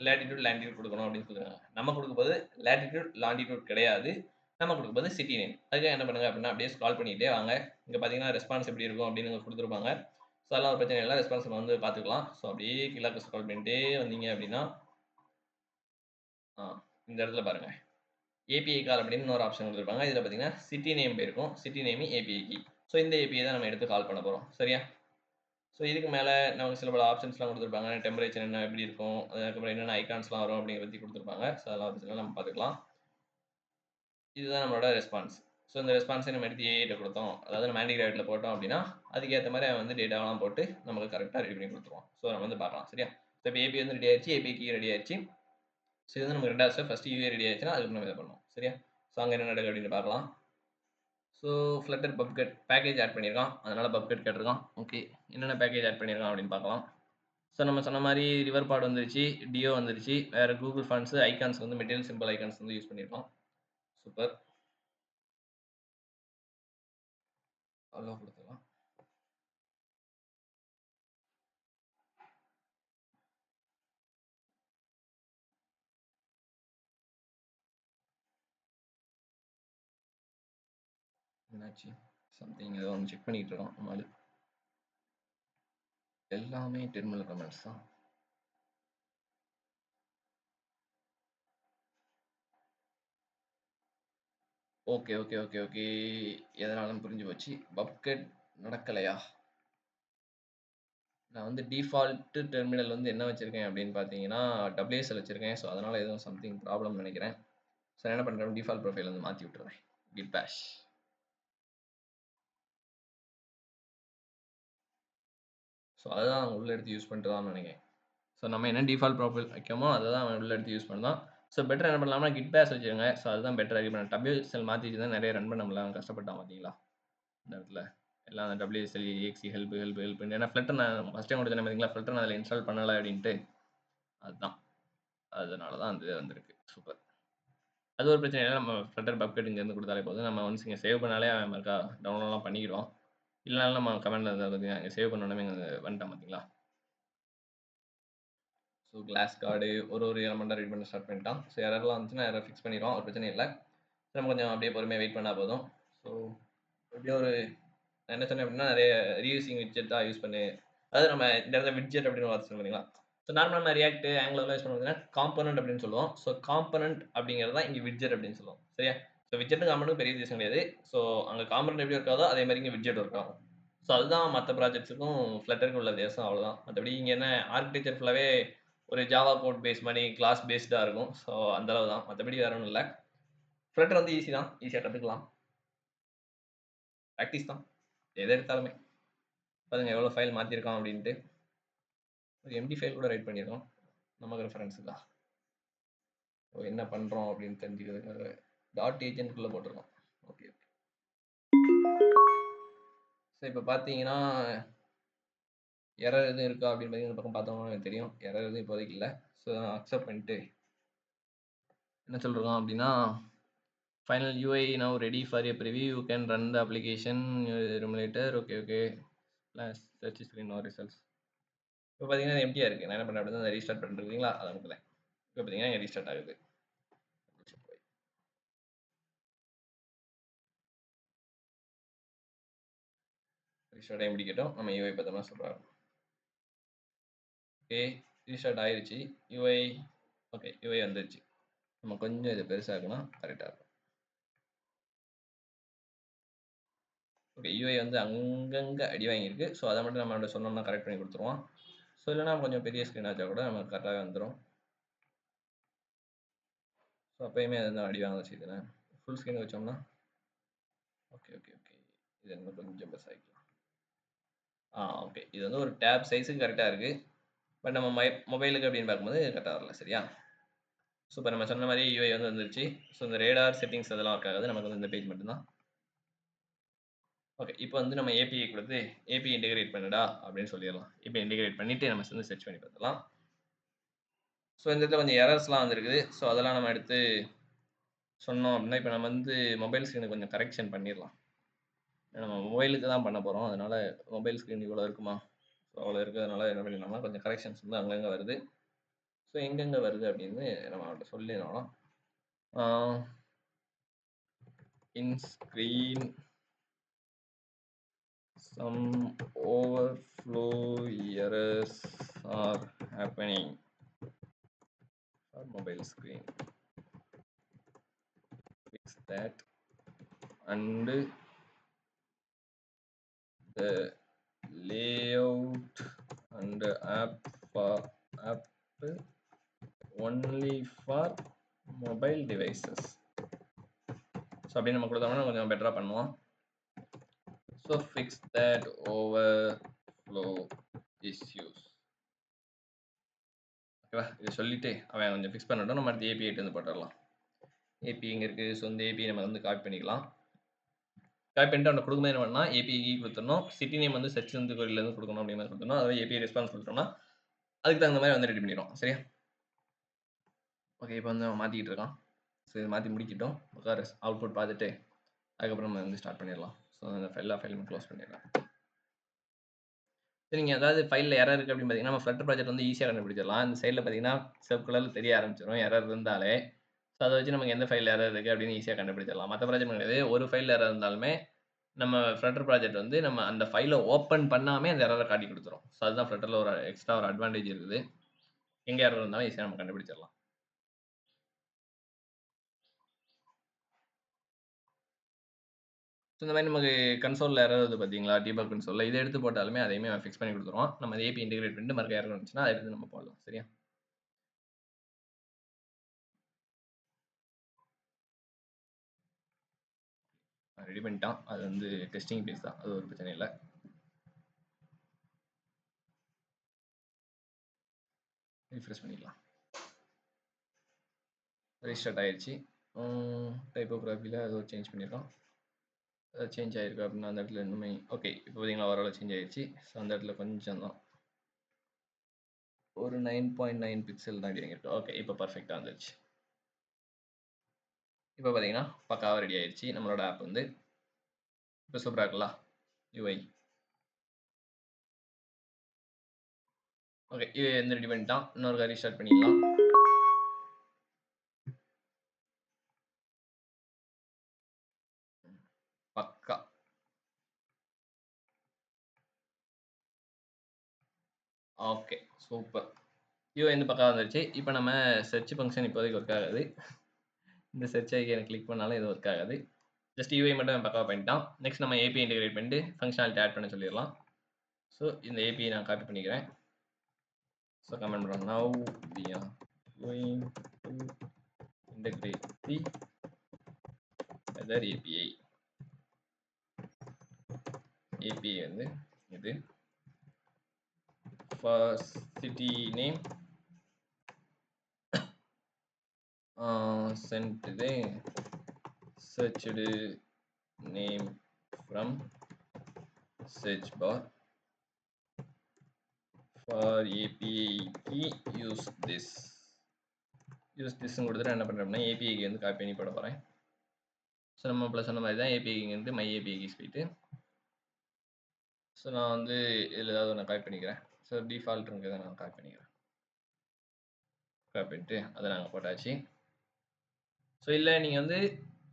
லேட்டிடியூட் லாண்டிடியூட் கொடுக்கணும் அப்படின்னு சொல்லுறாங்க. நம்ம கொடுக்கும்போது லேட்டிடியூட் லாண்டிடியூட் கிடையாது. நம்ம கொடுக்கும்போது சிட்டி நேம். அதுக்காக என்ன பண்ணுங்க அப்படின்னா அப்படியே ஸ்க்ரால் பண்ணிட்டே வாங்க. இங்கே பார்த்தீங்கன்னா ரெஸ்பான்ஸ் எப்படி இருக்கும் அப்படின்னு கொடுத்துருப்பாங்க. ஸோ அதெல்லாம் ஒரு பிரச்சனை இல்லை. ரெஸ்பான்ஸ் நம்ம வந்து பார்த்துக்கலாம். ஸோ அப்படியே கீழே ஸ்க்ரால் பண்ணிட்டே வந்தீங்க அப்படின்னா இந்த இடத்துல பாருங்க ஏபிஐ கால் அப்படின்னு ஒரு ஆப்ஷன் கொடுத்துருப்பாங்க. இதில் பார்த்தீங்கன்னா சிட்டி நேம் போயிருக்கும். City name API key. So இந்த ஏபிஐ தான் நம்ம எடுத்து கால் பண்ண போகிறோம். சரியா? ஸோ இதுக்கு மேலே நமக்கு சில பல ஆப்ஷன்ஸ்லாம் கொடுத்துருப்பாங்க. டெம்பரேச்சர் என்ன எப்படி இருக்கும், அதுக்கப்புறம் என்னென்ன ஐகான்ஸ்லாம் வரும் அப்படிங்கிற பற்றி கொடுத்துருப்பாங்க. ஸோ அதெல்லாம் பிரச்சனை நம்ம பார்த்துக்கலாம். இதுதான் நம்மளோட ரெஸ்பான்ஸ். ஸோ இந்த ரெஸ்பான்ஸை நம்ம எடுத்து ஏஐட்ட கொடுத்தோம். அதாவது நம்ம ஆண்டி கிராவிட்டில் போட்டோம் அப்படின்னா அதுக்கேற்ற மாதிரி அவன் வந்து டேட்டாவெலாம் போட்டு நமக்கு கரெக்டாக ரெடி பண்ணி கொடுத்துருவோம். ஸோ நம்ம வந்து பார்க்கலாம். சரியா? ஸோ இப்போ ஏபி வந்து ரெடி ஆயிடுச்சு. ஏபிஐ கீ ரெடி ஆயிடுச்சு. ஸோ இது வந்து நமக்கு ரெண்டாவது ஸ்டெப். ஃபஸ்ட்டு யூஏ ரெடி ஆயிடுச்சுன்னா அதுக்கு நம்ம இதை பண்ணுவோம். சரியா? ஸோ அங்கே என்ன நடக்குது அப்படின்னு பார்க்கலாம். ஸோ ஃப்ளட்டர் பப்கட் பேக்கேஜ் ஆட் பண்ணியிருக்கான். அதனால் பப்கட் கேட்டிருக்கான். ஓகே, என்னென்ன பேக்கேஜ் ஆட் பண்ணியிருக்கான் அப்படின்னு பார்க்கலாம். ஸோ நம்ம சொன்ன மாதிரி ரிவர் பாட் வந்துருச்சு, டியோ வந்துருச்சு, வேறு கூகுள் ஃபாண்ட்ஸு ஐகான்ஸ் வந்து மெட்டீரியல் சிம்பிள் ஐகான்ஸ் வந்து யூஸ் பண்ணியிருக்கோம். சூப்பர். அவ்வளோ கொடுத்துக்கலாம். என்னாச்சு? சம்திங் ஏதோ ஒன்று செக் பண்ணிக்கிட்டு இருக்கோம் நம்மளால. எல்லாமே டெர்மினல் கமெண்ட்ஸ் தான். ஓகே ஓகே ஓகே ஓகே எதனாலும் புரிஞ்சு போச்சு. பப்கட் நடக்கலையா? நான் வந்து டிஃபால்ட்டு டெர்மினல் வந்து என்ன வச்சுருக்கேன் அப்படின்னு பார்த்தீங்கன்னா WSL வச்சுருக்கேன். ஸோ அதனால் எதுவும் சம்திங் ப்ராப்ளம் நினைக்கிறேன். ஸோ என்ன பண்ணுறேன், டிஃபால்ட் ப்ரொஃபைல் வந்து மாற்றி விட்டுறேன். கிட் பேஷ். ஸோ அதுதான் அவங்க உள்ள எடுத்து யூஸ் பண்ணிட்டு தான் நினைக்கிறேன். ஸோ நம்ம என்ன டிஃபால்ட் ப்ரொஃபைல் வைக்கமோ அதை தான் அவன் உள்ள எடுத்து யூஸ் பண்ணலாம். ஸோ பெட்டர் என்ன பண்ணலாம்னா கிட் பேஷ் வச்சுருங்க. ஸோ அதுதான் பெட்டர். இப்போ நான் WSL மாற்றி வச்சு தான் நிறைய ரன் பண்ண முடியல. அவன் கஷ்டப்பட்டான் பார்த்தீங்களா இந்த இடத்துல. எல்லாம் அந்த WSL EXE ஹெல்ப் ஏன்னா ஃப்ளட்டர் நான் ஃபஸ்ட் டைம் கொடுத்தேன் பார்த்தீங்களா, ஃப்ளட்டர் நான் அதில் இன்ஸ்டால் பண்ணலை அப்படின்ட்டு. அதுதான், அதனால தான் அந்த இது வந்திருக்கு. சூப்பர். அது ஒரு பிரச்சனை இல்லை. நம்ம ஃப்ளட்டர் பப்கட் இங்கேருந்து கொடுத்தாலே போதும். நம்ம ஒன்ஸ் இங்கே சேவ் பண்ணாலே அவன் இருக்கா டவுன்லோட்லாம் பண்ணிக்கிடுவோம். இல்லைனாலும் நம்ம கமெண்ட்டில் பார்த்தீங்கன்னா இங்கே சேவ் பண்ணோன்னே இங்கே வந்துட்டான் பார்த்தீங்களா. ஸோ கிளாஸ் கார்டு ஒரு எலமெண்ட்டாக ரீட் பண்ண ஸ்டார்ட் பண்ணிட்டான். ஸோ எரர்லாம் வந்துச்சுன்னா எரர் ஃபிக்ஸ் பண்ணிடுவோம். ஒரு பிரச்சனை இல்லை. நம்ம கொஞ்சம் அப்படியே பொறுமையாக வெயிட் பண்ணால் போதும். ஸோ எப்படியும் ஒரு நான் என்ன சொன்னேன் அப்படின்னா நிறைய ரீயூசிங் விட்ஜெட் தான் யூஸ் பண்ணு. அதாவது நம்ம இந்த இடத்துல விட்ஜெட் அப்படின்னு வார்த்தை சொல்லுவீங்களா. ஸோ நார்மலாக நம்ம ரியாக்ட் ஆங்குலர்லாம் யூஸ் பண்ணுவோம் காம்பனன்ட் அப்படின்னு சொல்லுவோம். ஸோ காம்பனன்ட் அப்படிங்கிறது தான் இங்கே விட்ஜெட் அப்படின்னு சொல்லுவோம். சரியா? ஸோ விட்ஜெட்டும் காம்பனன்ட்டும் பெரிய வித்தியாசம் கிடையாது. ஸோ அங்கே காம்பனன்ட் எப்படி ஒர்க் ஆகுதோ அதே மாதிரி இங்கே விட்ஜெட் ஒர்க் ஆகும். ஸோ அதுதான் மற்ற ப்ராஜெக்ட்ஸுக்கும் ஃப்ளட்டருக்கும் உள்ள வித்தியாசம். அவ்வளோதான். மற்றபடி இங்கே என்ன ஆர்கிடெக்சர் ஃபுல்லாகவே ஒரு ஜாவா கோட் பேஸ் மாதிரி கிளாஸ் பேஸ்டாக இருக்கும். ஸோ அந்த அளவு தான். மற்றபடி வேற ஒன்றும் இல்லை. ஃப்ளட்டர் வந்து ஈஸி தான். ஈஸியாக கற்றுக்கலாம். ப்ராக்டிஸ் தான். எதை எடுத்தாலுமே. பாருங்க எவ்வளோ ஃபைல் மாற்றிருக்கான் அப்படின்ட்டு. ஒரு எம்டி ஃபைல் கூட ரைட் பண்ணியிருக்கோம். நமக்கு ரெஃபரன்ஸுக்கா. என்ன பண்ணுறோம் அப்படின்னு தெரிஞ்சுக்கிறதுக்காக டாட் ஏஜென்ட்குள்ளே போட்டிருக்கோம். Okay okay. ஸோ இப்போ பார்த்தீங்கன்னா எரர் எதுவும் இருக்கா அப்படின்னு பார்த்தீங்கன்னா இந்த பக்கம் பார்த்தோம்னா எனக்கு தெரியும். எரர் எதுவும் இப்போதைக்கு இல்லை. ஸோ அக்செப்ட் பண்ணிட்டு என்ன சொல்கிறோம் அப்படின்னா final UI now ready for a preview. You can run the application emulator. Okay okay. Plus search screen no results. இப்போ பார்த்தீங்கன்னா எம்டியாக இருக்குது. நான் என்ன பண்ணுறேன் அப்படின்னா ரீஸ்டார்ட் பண்ணிருக்கீங்களா அதை அனுப்பலை. இப்போ பார்த்தீங்கன்னா இங்கே ரீஸ்டார்ட் ஆகுது. ரீஸ்டார்ட் ஆகி முடிக்கட்டும். நம்ம யூஐ பார்த்தோம்னா சொல்கிறாங்க. ஓகே ரீஸ்டார்ட் ஆயிடுச்சு. யூஐ ஓகே யூஐ வந்துருச்சு. நம்ம கொஞ்சம் இதை பெருசாகனா கரெக்டாக இருக்கும். ஓகே யூஐ வந்து அங்கங்கே அடி வாங்கியிருக்கு. ஸோ அதை மட்டும் நம்ம சொன்னோம்னா கரெக்ட் பண்ணி கொடுத்துருவோம். ஸோ இல்லைனா கொஞ்சம் பெரிய ஸ்க்ரீன் ஆச்சா கூட நமக்கு கரெக்டாகவே வந்துடும். ஸோ அப்போயுமே அது வந்து அடி வாங்க செய்யுதுண்ணே. ஃபுல் ஸ்க்ரீன் வச்சோம்னா ஓகே ஓகே ஓகே இது இன்னும் கொஞ்சம் பெருசாகிக்கலாம். ஓகே இது வந்து ஒரு டேப் சைஸுக்கு கரெக்டாக இருக்குது. பட் நம்ம மொபைலுக்கு அப்படின்னு பார்க்கும்போது கரெக்டாக வரல. சரியா? ஸோ இப்போ நம்ம சொன்ன மாதிரி யூஐ வந்து வந்துருச்சு. ஸோ இந்த ரேடார் செட்டிங்ஸ் அதெல்லாம் ஒர்க் ஆகாது. நமக்கு வந்து இந்த பேஜ் மட்டும்தான். ஓகே இப்போ வந்து நம்ம ஏபிஐ கொடுத்து ஏபிஐ இன்டிகிரேட் பண்ணுடா அப்படின்னு சொல்லிடலாம். ஏபிஐ இன்டிகிரேட் பண்ணிவிட்டு நம்ம வந்து சர்ச் பண்ணி பார்த்துக்கலாம். ஸோ இந்த இடத்துல கொஞ்சம் எரர்ஸ்லாம் வந்துருக்குது. ஸோ அதெல்லாம் நம்ம எடுத்து சொன்னோம் அப்படின்னா, இப்ப நம்ம வந்து மொபைல் ஸ்க்ரீன கொஞ்சம் கரெக்ஷன் பண்ணிறலாம். நம்ம மொபைலுக்கு தான் பண்ண போறோம். அதனால மொபைல் ஸ்க்ரீன் இவ்வளோ இருக்குமா? ஸோ அவ்வளோ இருக்கிறதுனால என்ன பண்ணிடலாம்னா, கொஞ்சம் கரெக்ஷன்ஸ் வந்து அங்கங்க வருது. ஸோ எங்கெங்க வருது அப்படின்னு நம்ம அவர்ட்ட சொல்லிடலாம். Ah in screen some overflow errors are happening for mobile screen. Fix that and the layout and app only for mobile devices. So அப்படின்னு நம்ம கொடுத்தோம்னா கொஞ்சம் பெட்டராக பண்ணுவோம். So fix that overflow issues. ஓகேவா? இதை சொல்லிட்டு அவன் கொஞ்சம் ஃபிக்ஸ் பண்ணட்டும். நம்ம அடுத்து ஏபிஐ வந்து போட்டுடலாம். ஏபி இங்கே இருக்குது. ஸோ இந்த ஏபிஐ நம்ம வந்து காப்பி பண்ணிக்கலாம். காப்பி பண்ணிட்டு அவனை கொடுக்கும்போது என்ன பண்ணால் ஏபிஐ கொடுத்துடணும். சிட்டி நேம் வந்து சர்ச் வந்து கொரியிலேருந்து கொடுக்கணும் அப்படிங்கிற மாதிரி கொடுத்துடணும். அதாவது ஏபிஐ ரெஸ்பான்ஸ் கொடுத்துட்டோம்னா அதுக்கு தகுந்த மாதிரி வந்து ரெடி பண்ணிடும். சரியா? ஓகே, இப்போ வந்து அவன் மாற்றிக்கிட்டு இருக்கான். ஸோ இதை மாற்றி முடிக்கிட்டோம். அவுட்புட் பார்த்துட்டு அதுக்கப்புறம் நம்ம வந்து ஸ்டார்ட் பண்ணிடலாம். ஸோ அந்த ஃபைலுமே க்ளோஸ் பண்ணிடலாம். சரி, நீங்கள் ஏதாவது ஃபைலில் எரர் இருக்குது அப்படின்னு பார்த்தீங்கன்னா, நம்ம ஃப்ளட்டர் ப்ராஜெக்ட் வந்து ஈஸியாக கண்டுபிடிச்சிடலாம். இந்த சைடில் பார்த்தீங்கன்னா சிவப்பு கலரில் தெரிய ஆரம்பிச்சிடும் எரர் இருந்தாலே. ஸோ அதை வச்சு நமக்கு எந்த ஃபைல் எரர் இருக்குது அப்படின்னு ஈஸியாக கண்டுபிடிச்சிடலாம். மற்ற ப்ராஜெக்ட் கிடையாது. ஒரு ஃபைல் எரர் இருந்தாலுமே நம்ம ஃப்ளட்டர் ப்ராஜெக்ட் வந்து நம்ம அந்த ஃபைலை ஓப்பன் பண்ணாமே அந்த எரரை காட்டி கொடுத்துரும். ஸோ அதுதான் ஃப்ளட்டரில் ஒரு எக்ஸ்ட்ரா ஒரு அட்வான்டேஜ் இருக்குது. எங்கே எரர் இருந்தாலும் ஈஸியாக நம்ம கண்டுபிடிச்சிடலாம். ஸோ இந்த மாதிரி நமக்கு கன்சோலில் எரர் வருது பார்த்தீங்களா, டீபக் கன்சோலில் இதை எடுத்து போட்டாலுமே அதையுமே ஃபிக்ஸ் பண்ணி கொடுத்துருவோம். நம்ம ஏபி இன்டிகிரேட் பண்ணிட்டு மறுக்க எரர் வந்துச்சுன்னா அதை எடுத்து நம்ம போடலாம். சரியா? ரெடி பண்ணிட்டான். அது வந்து டெஸ்டிங் பேஸ் தான். அது ஒரு பிரச்சனை இல்லை. ரிஃப்ரெஷ் பண்ணிக்கலாம். ரீஸ்டார்ட் ஆயிடுச்சு. டைப்போகிராஃபியில் ஏதோ சேஞ்ச் பண்ணியிருக்கோம். ஏதாவது சேஞ்ச் ஆகிருக்கு அப்படின்னா அந்த இடத்துல இன்னுமே ஓகே. இப்போ பார்த்தீங்களா ஓரளவு சேஞ்ச் ஆயிடுச்சு. ஸோ அந்த இடத்துல கொஞ்சம் தான் ஒரு 9.9 பிக்சல் தான் இருக்கு. ஓகே, இப்போ பர்ஃபெக்டாக வந்துருச்சு. இப்போ பார்த்தீங்கன்னா பக்காவாக ரெடி ஆயிடுச்சு நம்மளோட ஆப் வந்து. இப்போ சூப்பராக இருக்குல்ல யூஐ. ஓகே, இது வந்து ரெடி பண்ணிட்டான். இன்னொரு ரீஸ்டார்ட் பண்ணிடலாம். பக்கா. Okay, super. யூஐ வந்து பக்கா வந்துருச்சு. இப்போ நம்ம சர்ச் ஃபங்க்ஷன் இப்போதைக்கு ஒர்க் ஆகாது. இந்த சர்ச் ஐக்கானை கிளிக் பண்ணாலும் எதுவும் ஒர்க் ஆகாது. ஜஸ்ட் யூஐ மட்டும் பக்காவாக பண்ணிட்டான். நெக்ஸ்ட் நம்ம ஏபிஐ இன்டிகிரேட் பண்ணிட்டு ஃபங்க்ஷனாலிட்டி ஆட் பண்ண சொல்லிடலாம். ஸோ இந்த ஏபிஐ நான் காப்பி பண்ணிக்கிறேன். ஸோ கமெண்ட் பண்ணுறோம். Now we are going to integrate the weather API. API வந்து இது for city name sent the searched name from search bar. For API key use this. Use திஸ்ன்னு கொடுத்துட்டு என்ன பண்ணுறேன் அப்படின்னா ஏபிஐக்கு வந்து காப்பி பண்ணி போட போகிறேன். ஸோ நம்ம ப்ளஸ் சொன்ன மாதிரி தான் ஏபிஐக்கு வந்து மை ஏபிஐக்கு போயிட்டு ஸோ நான் வந்து இதில் ஏதாவது ஒன்று காப்பி பண்ணிக்கிறேன். ஸோ டிஃபால்ட் இருக்கிறத நான் காப்பி பண்ணிக்கிறேன். காப்பி பண்ணிட்டு அதை நாங்கள் போட்டாச்சு. ஸோ இல்லை நீங்கள் வந்து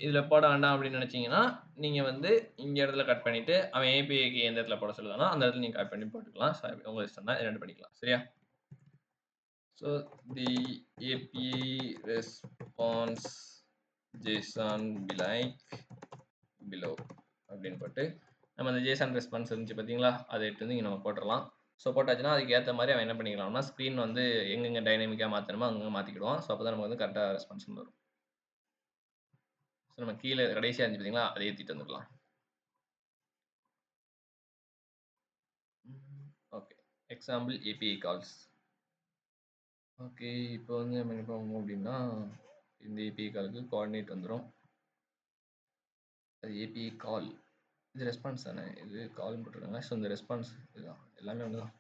இதில் போட வேண்டாம் அப்படின்னு நினச்சிங்கன்னா நீங்கள் வந்து இங்கே இடத்துல கட் பண்ணிவிட்டு அவன் ஏபிஐக்கு எந்த இடத்துல போட சொல்லுதானோ அந்த இடத்துல நீங்கள் கட் பண்ணி போட்டுக்கலாம். ஸோ உங்கள் இஷ்டம் தான், ரெண்டு பண்ணிக்கலாம். சரியா? So the API response JSON be like below அப்படின்னு போட்டு நம்ம அந்த JSON ரெஸ்பான்ஸ் இருந்துச்சு பார்த்தீங்களா, அதை எடுத்து வந்து இங்கே நம்ம போட்டுடலாம். ஸோ போட்டாச்சுன்னா அதுக்கு ஏற்ற மாதிரி அவன் என்ன பண்ணிக்கலாம்னா ஸ்க்ரீன் வந்து எங்கெங்கே டைனமிக்காக மாற்றணுமோ அங்கங்கே மாற்றிக்கிடுவான். ஸோ அப்போ தான் நமக்கு வந்து கரெக்டாக ரெஸ்பான்ஸ் வரும். ஸோ நம்ம கீழே கடைசியாக இருந்துச்சு பார்த்தீங்களா, அதை ஏற்றிட்டு வந்துடலாம். Okay, example API calls. Okay, இப்போ வந்து நம்ம என்ன பண்ணுவோம் அப்படின்னா இந்த ஏபிஐ காலுக்கு கோஆர்டினேட் வந்துடும். அது ஏபிஐ கால், இது ரெஸ்பான்ஸ் தானே, இது கால்னு போட்டிருக்காங்க. ஸோ இந்த ரெஸ்பான்ஸ் இதுதான், எல்லாமே ஒன்று தான்.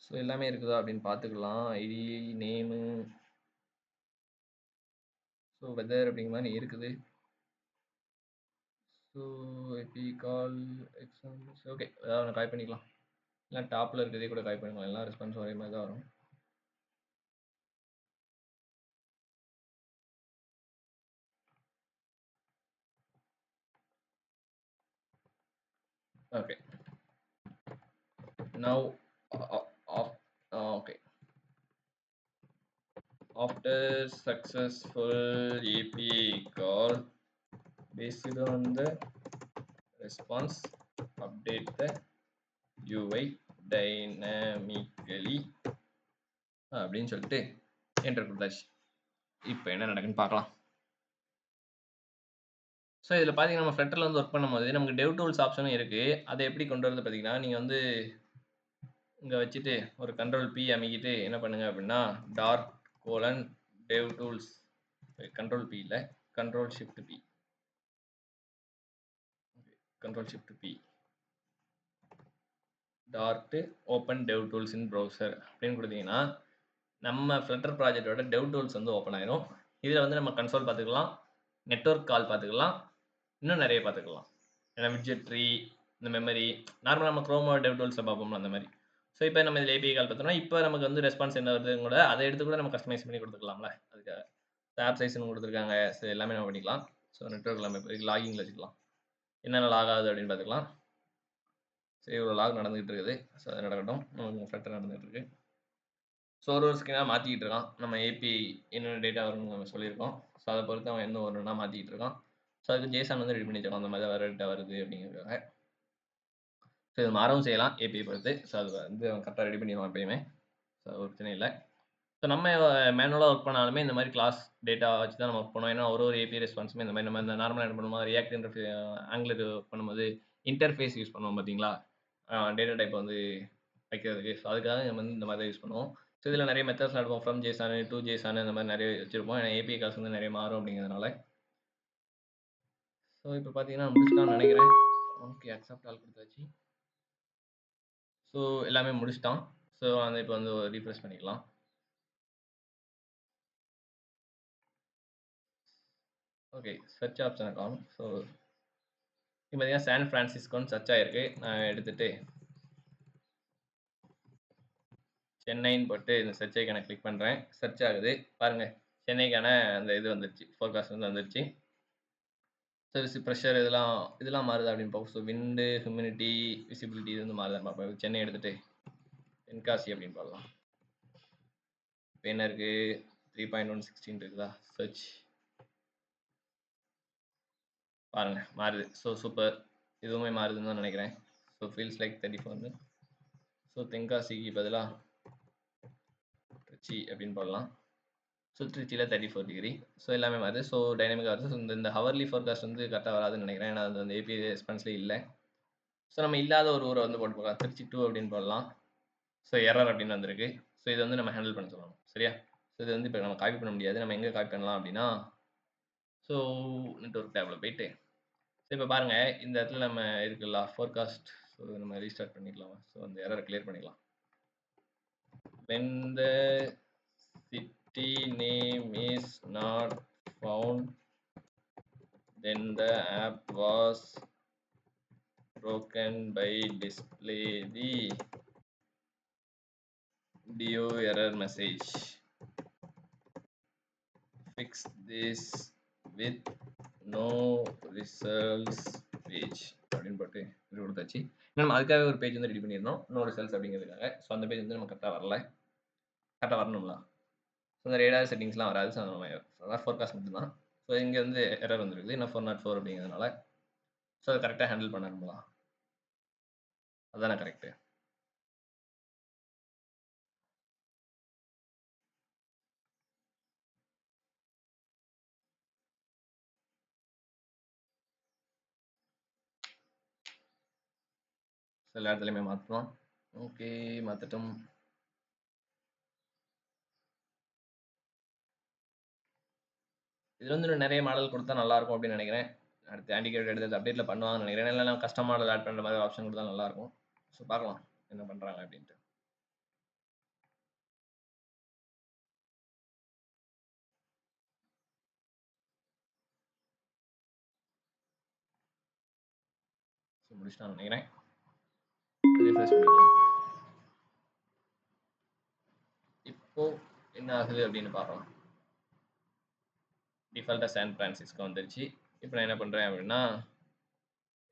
ஸோ எல்லாமே இருக்குதா அப்படின்னு பார்த்துக்கலாம். ஐடி நேமு ஸோ வெதர் அப்படிங்கிற மாதிரி இருக்குது. ஸோ ஏபி கால் எக்ஸாம்பிள்ஸ் ஓகே, ஏதாவது ஒன்று காய் பண்ணிக்கலாம். இல்லை டாப்பில் இருக்கிறதே கூட காய் பண்ணிக்கலாம். எல்லாம் ரெஸ்பான்ஸ் ஒரே மாதிரி தான் வரும். Okay, now okay, after successful API call, based on the response, update the UI dynamically அப்படின்னு சொல்லிட்டு என்டர் கொடுத்தாச்சு. இப்போ என்ன நடக்குன்னு பார்க்கலாம். ஸோ இதில் பார்த்தீங்கன்னா நம்ம ஃப்ளட்டரில் வந்து ஒர்க் பண்ணும்போது நமக்கு டெவ் டூல்ஸ் ஆப்ஷனும் இருக்குது. அதை எப்படி கொண்டு வரது பார்த்தீங்கன்னா, நீங்கள் வந்து இங்கே வச்சுட்டு ஒரு கண்ட்ரோல் பி அமைக்கிட்டு என்ன பண்ணுங்க அப்படின்னா $dev tools கண்ட்ரோல் பி இல்லை control shift be open dev tools in browser அப்படின்னு கொடுத்தீங்கன்னா நம்ம ஃப்ளட்டர் ப்ராஜெக்டோட டெவ் டூல்ஸ் வந்து ஓப்பன் ஆயிரும். இதில் வந்து நம்ம கன்சோல் பார்த்துக்கலாம், நெட்வொர்க் கால் பார்த்துக்கலாம், இன்னும் நிறைய பார்த்துக்கலாம். ஏன்னா விட்ஜெட் ட்ரீ, இந்த மெமரி, நார்மலாக நம்ம க்ரோமோ டெவ் டூல்ஸை பார்ப்போம்ல அந்த மாதிரி. ஸோ இப்போ நம்ம இதில் ஏபிஐ கால் பார்த்தோம்னா இப்போ நமக்கு வந்து ரெஸ்பான்ஸ் என்ன வருதுன்னு கூட அதை எடுத்து கூட நம்ம கஸ்டமைஸ் பண்ணி கொடுத்துக்கலாம்ல. அதுக்காக ஆப் சைஸ்னு கொடுத்துருக்காங்க. ஸோ எல்லாமே நம்ம பண்ணிக்கலாம். ஸோ நெட்வொர்க் எல்லாமே லாகிங்கில் வச்சுக்கலாம். என்னென்ன லாக் ஆகுது அப்படின்னு பார்த்துக்கலாம். சரி, இவ்வளோ லாக் நடந்துகிட்டு இருக்குது. ஸோ அது நடக்கட்டும். நமக்கு ஃப்ளட்டர் நடந்துகிட்டு இருக்கு. ஸோ ஒரு ஸ்கிரீனாக மாற்றிக்கிட்டு இருக்கான். நம்ம ஏபிஐ என்னென்ன டேட்டா வரும்னு நம்ம சொல்லியிருக்கோம். ஸோ அதை பொறுத்து அவன் என்ன ஒன்றுனா மாற்றிக்கிட்டு இருக்கான். ஸோ அதுக்கு ஜேசன் வந்து ரெடி பண்ணி வச்சிருக்கோம். அந்த மாதிரி தான் டேட்டா வருது அப்படிங்கிறதுக்காக. ஸோ இது மாறவும் செய்யலாம் ஏபிஐ பொறுத்து. ஸோ அது வந்து அவன் கரெக்டாக ரெடி பண்ணிடுவான் எப்பயுமே. ஸோ ஒரு பிரச்சனை இல்லை. ஸோ நம்ம மேனுவலாக ஒர்க் பண்ணாலுமே இந்த மாதிரி கிளாஸ் டேட்டா வச்சு தான் நம்ம ஒர்க் பண்ணுவோம். ஏன்னா ஒரு ஏபிஐ ரெஸ்பான்ஸுமே இந்த மாதிரி நம்ம இந்த நார்மலாக என்ன பண்ணுவோம், ரியாக்ட் ஆங்குலர் ஒர்க் பண்ணும்போது இன்டர்ஃபேஸ் யூஸ் பண்ணுவோம் பார்த்தீங்களா, டேட்டா டைப் வந்து வைக்கிறதுக்கு. ஸோ அதுக்காக நம்ம வந்து இந்த மாதிரி தான் யூஸ் பண்ணுவோம். ஸோ இதில் நிறைய மெத்தட்ஸ் நடக்கும். ஃப்ரம் ஜேசானு டூ ஜேசானு இந்த மாதிரி நிறைய வச்சிருப்போம். ஏன்னா ஏபிஐ கால்ஸ் வந்து நிறைய மாறும் அப்படிங்கிறதுனால. ஸோ இப்போ பார்த்தீங்கன்னா முடிச்சிட்டான்னு நினைக்கிறேன். ஓகே, அக்செப்ட் ஆல் கொடுத்தாச்சு. ஸோ எல்லாமே முடிச்சிட்டான். ஸோ வந்து இப்போ வந்து ரீஃப்ரெஷ் பண்ணிக்கலாம். ஓகே, சர்ச் ஆப்ஷனை காணும். ஸோ இப்போ பார்த்தீங்கன்னா சான் ஃப்ரான்சிஸ்கோன்னு சர்ச் ஆகிருக்கு. நான் எடுத்துகிட்டு சென்னைன்னு போட்டு இந்த சர்ச் ஐக்கானை கிளிக் பண்ணுறேன். சர்ச் ஆகுது பாருங்கள். சென்னைக்கான அந்த இது வந்துருச்சு, ஃபோர்காஸ்ட் வந்து வந்துருச்சு. ஸோ ப்ரெஷர் இதெல்லாம் மாறுது அப்படின்னு பார்ப்போம். ஸோ விண்டு, ஹியூமிடிட்டி, விசிபிலிட்டி இது வந்து மாறுதான் பார்ப்போம். சென்னை எடுத்துகிட்டு தென்காசி அப்படின்னு பார்க்கலாம். இப்போ என்ன இருக்குது, 3.116 இருக்குதா. சர்ச் பாருங்கள் மாறுது. ஸோ சூப்பர், இதுவுமே மாறுதுன்னு தான் நினைக்கிறேன். So feels like 34. ஸோ தென்காசிக்கு பதிலாக திருச்சி அப்படின்னு போடலாம். ஸோ திருச்சியில் 34 டிகிரி. ஸோ எல்லாமே மாறுது. ஸோ டைனமிக்காக வருது. ஸோ இந்த ஹவர்லி ஃபோர்காஸ்ட் வந்து கரெக்டாக வராதுன்னு நினைக்கிறேன். ஏன்னா அது அந்த ஏபிஐ ரெஸ்பான்ஸ்லேயே இல்லை. ஸோ நம்ம இல்லாத ஒரு ஊரை வந்து போட்டு போகலாம். திருச்சி 2 அப்படின்னு போடலாம். ஸோ எரர் அப்படின்னு வந்திருக்கு. ஸோ இதை வந்து நம்ம ஹேண்டில் பண்ண சொல்லணும். சரியா. ஸோ இது வந்து இப்போ நம்ம காப்பி பண்ண முடியாது. நம்ம எங்கே காப்பி பண்ணலாம் அப்படின்னா, ஸோ நெட்வொர்க் டேபில் போயிட்டு ஸோ இப்போ பாருங்கள் இந்த இடத்துல நம்ம இருக்குல்ல ஃபோர்காஸ்ட். ஸோ நம்ம ரீஸ்டார்ட் பண்ணிக்கலாம். ஸோ அந்த எரரை கிளியர் பண்ணிக்கலாம். when the city name is not found, then the app was broken by display the DO error message. Fix this with no results page அப்படின்னு போட்டு இது கொடுத்தாச்சு. நம்ம அதுக்காக ஒரு பேஜ் வந்து ரெடி பண்ணிடணும், நோ ரிசல்ட்ஸ் அப்படிங்கிறதுக்காக. ஸோ அந்த பேஜ் வந்து நம்ம கரெக்டாக வரல, கரெக்டாக வரணும்ல. ஸோ இந்த ரேடார் செட்டிங்ஸ்லாம் வராது. ஸோ நம்ம ஃபோர்காஸ்ட் மட்டும்தான். ஸோ இங்கே வந்து எரர் வந்துருக்குது, இன்னும் 404 அப்படிங்கிறதுனால. ஸோ அதை கரெக்டாக ஹேண்டில் பண்ணணுங்களா, அதுதானே கரெக்டு. ஸோ எல்லா இடத்துலையுமே மாற்றலாம். ஓகே, மாற்றட்டும். இதில் வந்து நிறைய மாடல் கொடுத்தா நல்லாயிருக்கும் அப்படின்னு நினைக்கிறேன். அடுத்து ஆண்டிகேட் எடுத்து அப்டேட்டில் பண்ணுவாங்கன்னு நினைக்கிறேன். இல்லை கஸ்டம் மாடல் ஆட் பண்ணுற மாதிரி ஆப்ஷன் கொடுத்தா நல்லாயிருக்கும். ஸோ பார்க்கலாம் என்ன பண்ணுறாங்க அப்படின்ட்டு. முடிச்சிட்டான்னு நினைக்கிறேன். ரிஃப்ரெஷ் பண்ணிக்கலாம். இப்போ என்ன ஆகுது அப்படின்னு பார்க்கலாம். டிஃபால்ட்டாக சான் பிரான்சிஸ்கோ வந்துருச்சு. இப்போ நான் என்ன பண்ணுறேன் அப்படின்னா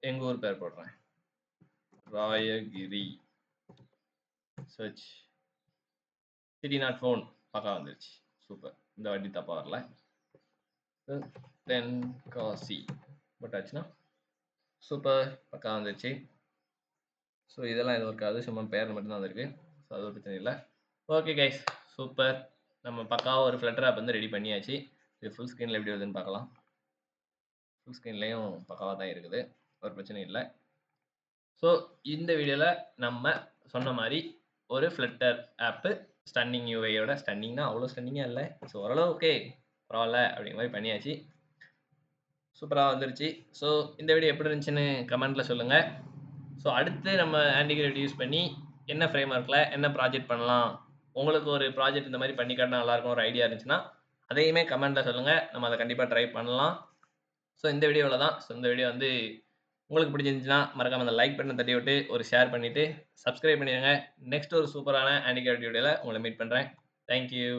எங்கள் ஊர் பேர் போடுறேன். Rayagiri search city not found பக்கா வந்துருச்சு. சூப்பர். இந்த வாட்டி தப்பாக வரல. தென்காசி போட்டாச்சுன்னா சூப்பர் பக்கா வந்துருச்சு. ஸோ இதெல்லாம் எதுவும் இருக்காது, சும்மா பேர் மட்டும்தான் வந்திருக்கு. ஸோ அது ஒரு பிரச்சனை இல்லை. Okay guys, super. நம்ம பக்காவாக ஒரு ஃப்ளட்டர் ஆப் வந்து ரெடி பண்ணியாச்சு. இது ஃபுல் ஸ்க்ரீனில் எப்படி வருதுன்னு பார்க்கலாம். ஃபுல் ஸ்க்ரீன்லேயும் பக்காவாக தான் இருக்குது, ஒரு பிரச்சனை இல்லை. ஸோ இந்த வீடியோவில் நம்ம சொன்ன மாதிரி ஒரு ஃப்ளட்டர் ஆப்பு ஸ்டன்னிங் யூஐயோட, ஸ்டன்னிங்னா அவ்வளோ ஸ்டன்னிங்காக இல்லை, ஸோ ஓரளவு ஓகே பரவாயில்ல அப்படிங்கிற மாதிரி பண்ணியாச்சு. சூப்பராக வந்துருச்சு. ஸோ இந்த வீடியோ எப்படி இருந்துச்சுன்னு கமெண்ட்டில் சொல்லுங்கள். ஸோ அடுத்து நம்ம ஆன்டிகிரேவிட்டி யூஸ் பண்ணி என்ன ஃப்ரேம் ஒர்க்கில் என்ன ப்ராஜெக்ட் பண்ணலாம், உங்களுக்கு ஒரு ப்ராஜெக்ட் இந்த மாதிரி பண்ணி காட்டினா நல்லாயிருக்கும் ஒரு ஐடியா இருந்துச்சுன்னா அதையுமே கமெண்ட்டில் சொல்லுங்கள், நம்ம அதை கண்டிப்பாக ட்ரை பண்ணலாம். ஸோ இந்த வீடியோவில் தான். ஸோ இந்த வீடியோ வந்து உங்களுக்கு பிடிச்சிருந்துச்சுன்னா மறக்காம அந்த லைக் பட்டனை தட்டி விட்டு ஒரு ஷேர் பண்ணிவிட்டு சப்ஸ்கிரைப் பண்ணிடுங்க. நெக்ஸ்ட் ஒரு சூப்பரான ஆன்டிகிரேவிட்டி வீடியோவில் உங்களை மீட் பண்ணுறேன். தேங்க்யூ.